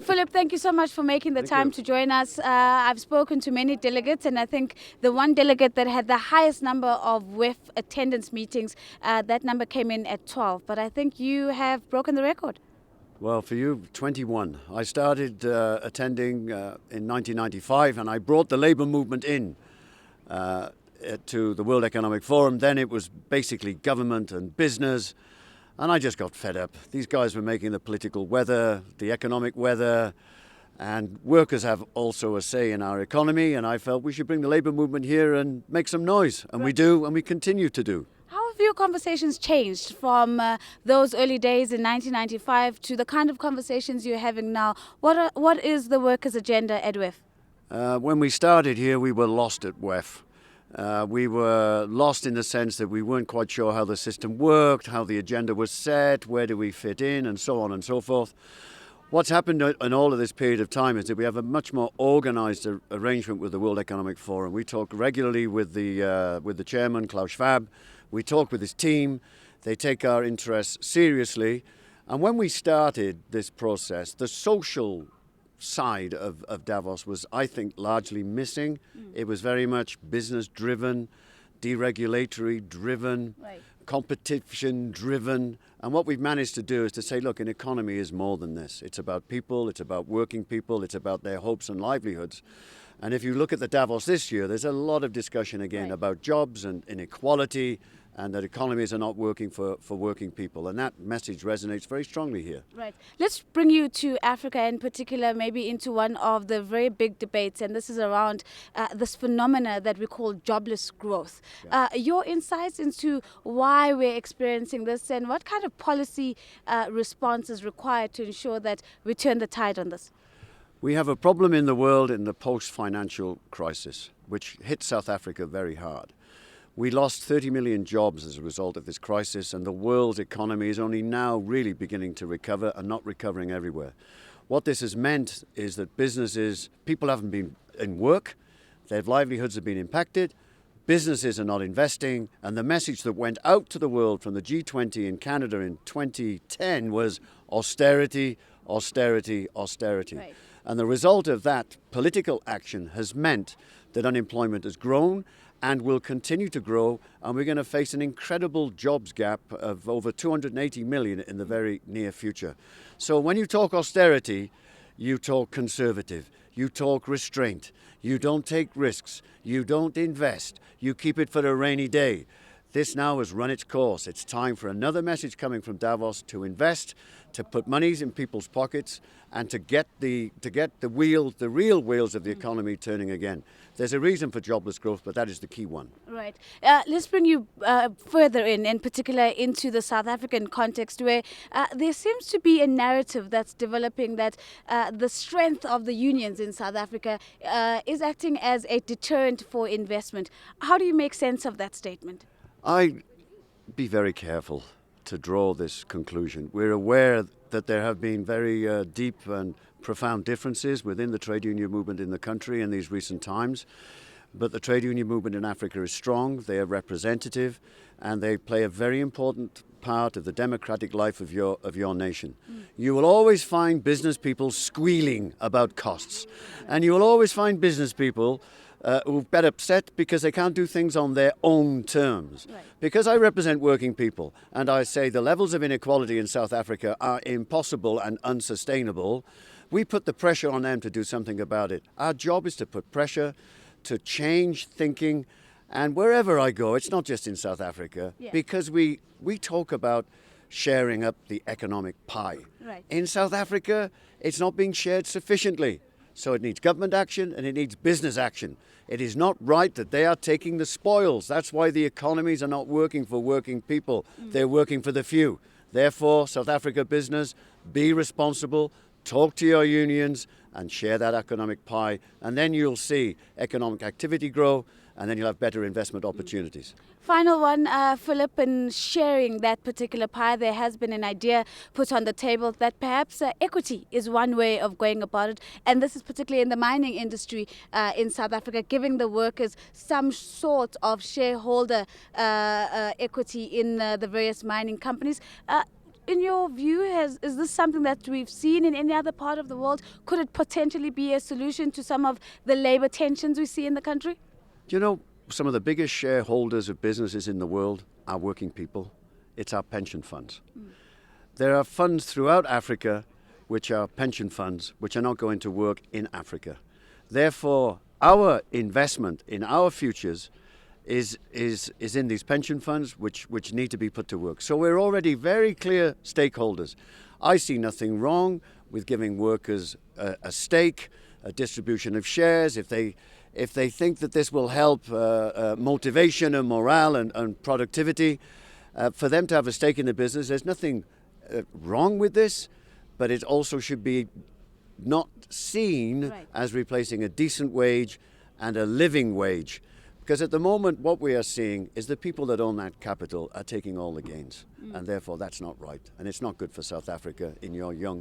Philip, thank you so much for making the time to join us. I've spoken to many delegates, and I think the one delegate that had the highest number of WEF attendance meetings, that number came in at 12. But I think you have broken the record. Well, for you, 21. I started attending in 1995, and I brought the labour movement in to the World Economic Forum. Then it was basically government and business. And I just got fed up. These guys were making the political weather, the economic weather, and workers have also a say in our economy. And I felt we should bring the labour movement here and make some noise. And we do, and we continue to do. How have your conversations changed from those early days in 1995 to the kind of conversations you're having now? What is the workers' agenda at WEF? When we started here, we were lost at WEF. We were lost in the sense that we weren't quite sure how the system worked, how the agenda was set, where do we fit in, and so on and so forth. What's happened in all of this period of time is that we have a much more organised arrangement with the World Economic Forum. We talk regularly with the chairman, Klaus Schwab. We talk with his team. They take our interests seriously. And when we started this process, the social side of Davos was, I think, largely missing. It was very much business-driven, deregulatory-driven, competition-driven. And what we've managed to do is to say, look, an economy is more than this. It's about people, it's about working people, it's about their hopes and livelihoods. And if you look at the Davos this year, there's a lot of discussion again about jobs and inequality, and that economies are not working for working people. And that message resonates very strongly here. Right. Let's bring you to Africa in particular, maybe into one of the very big debates, and this is around this phenomena that we call jobless growth. Yeah. Your insights into why we're experiencing this and what kind of policy response is required to ensure that we turn the tide on this? We have a problem in the world in the post-financial crisis, which hit South Africa very hard. We lost 30 million jobs as a result of this crisis, and the world's economy is only now really beginning to recover and not recovering everywhere. What this has meant is that people haven't been in work, their livelihoods have been impacted, businesses are not investing, and the message that went out to the world from the G20 in Canada in 2010 was austerity, austerity, austerity. Right. And the result of that political action has meant that unemployment has grown and will continue to grow, and we're going to face an incredible jobs gap of over 280 million in the very near future. So when you talk austerity, you talk conservative, you talk restraint, you don't take risks, you don't invest, you keep it for a rainy day. This now has run its course. It's time for another message coming from Davos to invest, to put monies in people's pockets, and to get the real wheels of the economy turning again. There's a reason for jobless growth, but that is the key one. Right. Let's bring you further in particular into the South African context, where there seems to be a narrative that's developing that the strength of the unions in South Africa is acting as a deterrent for investment. How do you make sense of that statement? I'd be very careful to draw this conclusion. We're aware that there have been very deep and profound differences within the trade union movement in the country in these recent times. But the trade union movement in Africa is strong, they are representative, and they play a very important part of the democratic life of your nation. You will always find business people squealing about costs, and you will always find business people who get upset because they can't do things on their own terms. Right. Because I represent working people, and I say the levels of inequality in South Africa are impossible and unsustainable, we put the pressure on them to do something about it. Our job is to put pressure, to change thinking, and wherever I go, it's not just in South Africa, because we talk about sharing up the economic pie. Right. In South Africa, it's not being shared sufficiently. So it needs government action and it needs business action. It is not right that they are taking the spoils. That's why the economies are not working for working people. They're working for the few. Therefore, South Africa business, be responsible, talk to your unions and share that economic pie. And then you'll see economic activity grow, and then you'll have better investment opportunities. Final one, Philip, in sharing that particular pie, there has been an idea put on the table that perhaps equity is one way of going about it. And this is particularly in the mining industry in South Africa, giving the workers some sort of shareholder equity in the various mining companies. in your view, is this something that we've seen in any other part of the world? Could it potentially be a solution to some of the labor tensions we see in the country? You know, some of the biggest shareholders of businesses in the world are working people. It's our pension funds. There are funds throughout Africa which are pension funds which are not going to work in Africa. Therefore, our investment in our futures is in these pension funds which need to be put to work. So we're already very clear stakeholders. I see nothing wrong with giving workers a stake, a distribution of shares. If they think that this will help motivation and morale and productivity, for them to have a stake in the business, there's nothing wrong with this, but it also should be not seen as replacing a decent wage and a living wage. Because at the moment, what we are seeing is the people that own that capital are taking all the gains. And therefore, that's not right. And it's not good for South Africa in your young